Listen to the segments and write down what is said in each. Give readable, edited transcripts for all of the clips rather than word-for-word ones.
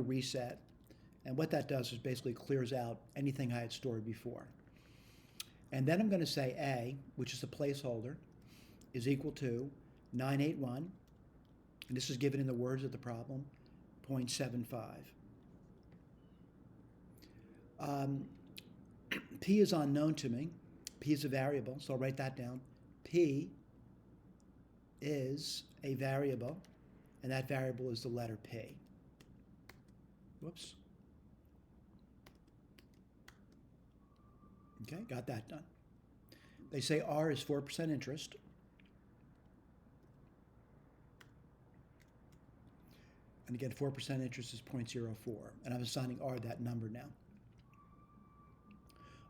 reset. And what that does is basically clears out anything I had stored before. And then I'm going to say A, which is a placeholder, is equal to 981, and this is given in the words of the problem, 0.75. P is unknown to me. P is a variable, so I'll write that down. P is a variable, and that variable is the letter P. Whoops. Okay, got that done. They say R is 4% interest. And again, 4% interest is 0.04. And I'm assigning R that number now.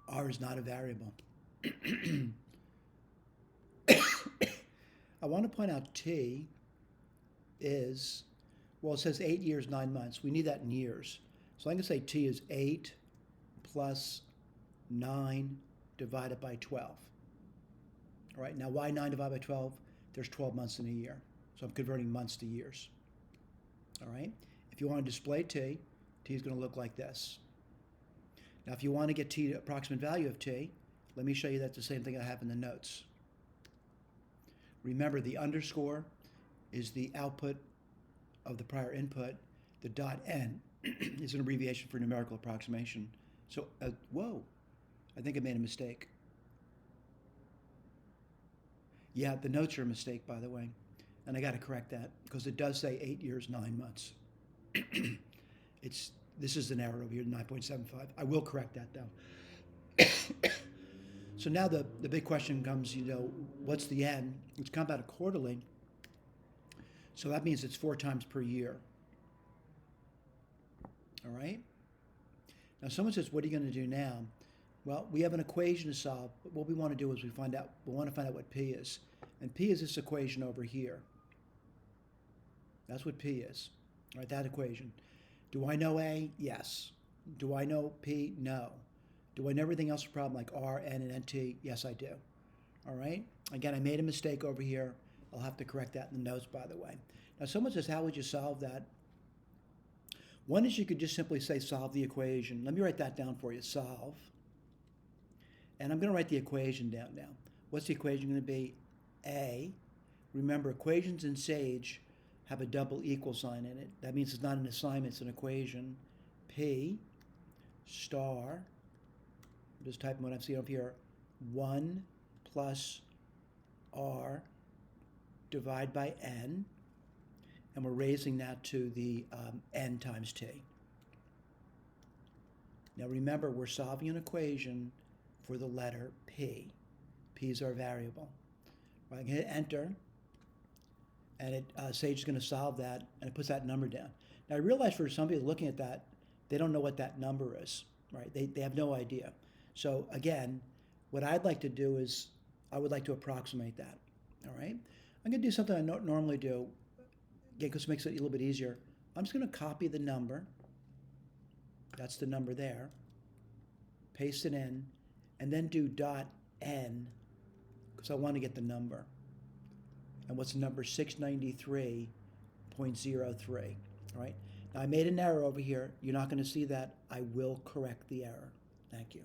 R is not a variable. I want to point out T is, well, it says 8 years, 9 months. We need that in years. So I'm going to say T is 8 plus 9 divided by 12. All right, now why 9 divided by 12? There's 12 months in a year. So I'm converting months to years. All right, if you want to display T, T is going to look like this. Now, if you want to get T, approximate value of T, let me show you that's the same thing I have in the notes. Remember, the underscore is the output of the prior input. The dot N is an abbreviation for numerical approximation. So, whoa, I think I made a mistake. Yeah, the notes are a mistake, by the way. And I got to correct that because it does say 8 years, 9 months. This is an error over here, 9.75. I will correct that though. So now the big question comes, what's the N? It's compounded quarterly. So that means it's 4 times per year. All right? Now someone says, what are you going to do now? Well, we have an equation to solve, but what we want to do is we want to find out what P is. And P is this equation over here. That's what P is. All right, that equation. Do I know A? Yes. Do I know P? No. Do I know everything else problem like R, N, and NT? Yes, I do. All right? Again, I made a mistake over here. I'll have to correct that in the notes, by the way. Now, someone says, how would you solve that? One is you could just simply say solve the equation. Let me write that down for you. Solve. And I'm going to write the equation down now. What's the equation going to be? A. Remember, equations in SAGE have a double equal sign in it. That means it's not an assignment, it's an equation. P star, I'm just typing what I'm seeing up here, 1 plus R divided by N, and we're raising that to the N times T. Now remember, we're solving an equation for the letter P. P is our variable. I can hit enter, and Sage is going to solve that, and it puts that number down. Now, I realize for some people looking at that, they don't know what that number is, right? They have no idea. So again, what I'd like to do is I would like to approximate that, all right? I'm going to do something I don't normally do, again, because it makes it a little bit easier. I'm just going to copy the number. That's the number there. Paste it in, and then do dot N, because I want to get the number. And what's the number? 693.03. All right. Now I made an error over here. You're not going to see that. I will correct the error. Thank you.